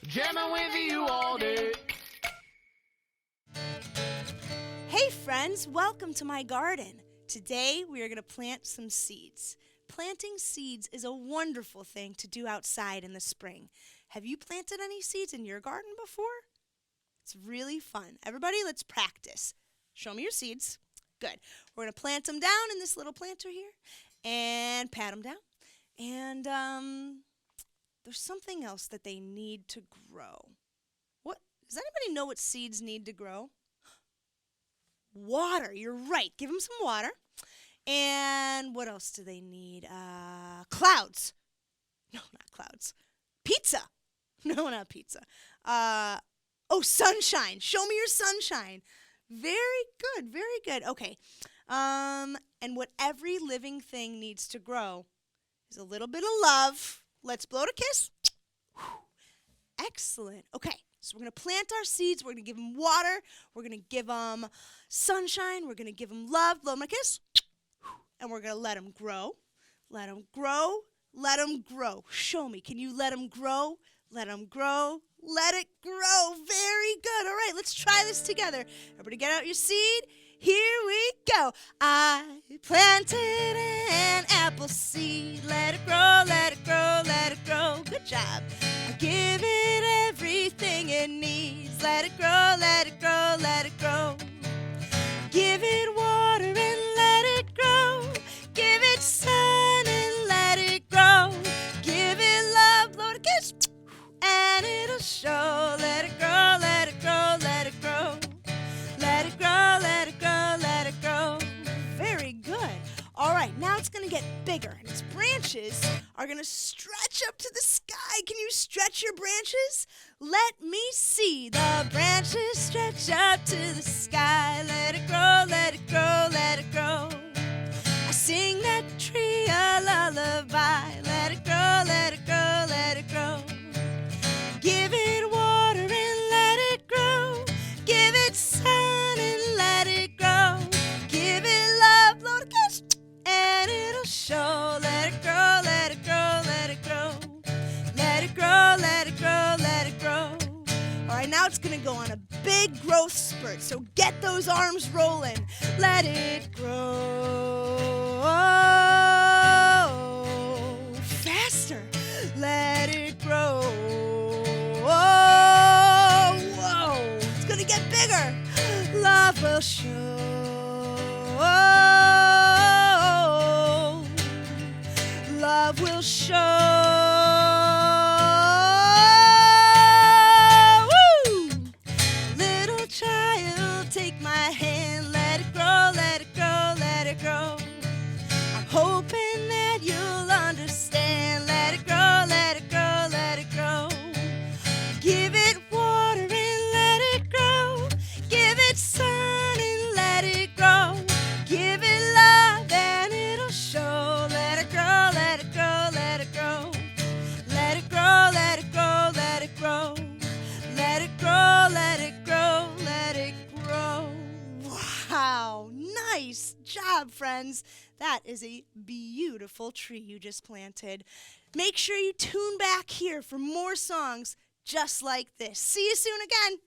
Jammin' with you all day. Hey friends, welcome to my garden. Today we are going to plant some seeds. Planting seeds is a wonderful thing to do outside in the spring. Have you planted any seeds in your garden before? It's really fun. Everybody, let's practice. Show me your seeds. Good. We're going to plant them down in this little planter here and pat them down. And there's something else that they need to grow. What? Does anybody know what seeds need to grow? Water. You're right. Give them some water. And what else do they need? Clouds. No, not clouds. Pizza. No, not pizza. Sunshine. Show me your sunshine. Very good. Very good. Okay. And what every living thing needs to grow is a little bit of love. Let's blow it a kiss. Excellent. Okay. So we're going to plant our seeds. We're going to give them water. We're going to give them sunshine. We're going to give them love. Blow them a kiss. And we're going to let them grow. Let them grow. Let them grow. Show me. Can you let them grow? Let them grow. Let it grow. Very good. All right, let's try this together. Everybody get out your seed. Here we go. I planted an apple seed. Let it grow, let it grow, let it grow. Good job. I give it everything it needs. Let it grow, let it grow, let it grow. Give it water and let it grow. Give it sun and let it grow. Give it love, blow it a kiss, and it'll show. Let it grow, let it grow, let it grow. Let it grow, let it grow, let it grow. Very good. All right, now it's going to get bigger, and its branches are going to stretch up to the sky. Can you stretch your branches? Let me see the branches stretch up to the sky. Let it grow, let it grow, let it grow. I sing that tree a lullaby. Let it grow, let it grow, let it grow. Give it water and let it grow. Give it sun and let it grow. Give it love, blow it a kiss, and it'll show. Let it grow, let it grow, let it grow. Let it grow, let it grow, let it grow. All right, now it's going to go on a big growth spurt, so get those arms rolling. Let it grow faster. Let it grow. Whoa, it's going to get bigger. Love will show. Love will show. Woo! Little child, take my hand. Let it grow, let it grow, let it grow. I'm hoping that you'll understand. Let it grow, let it grow, let it grow. Give it water and let it grow. Give it sun and let it grow. Give it love and it'll show. Let it grow, let it grow, let it grow. Let it grow, let it grow, let it grow. Let it grow, let it grow, let it grow. Wow, nice job, friends. That is a beautiful tree you just planted. Make sure you tune back here for more songs just like this. See you soon again.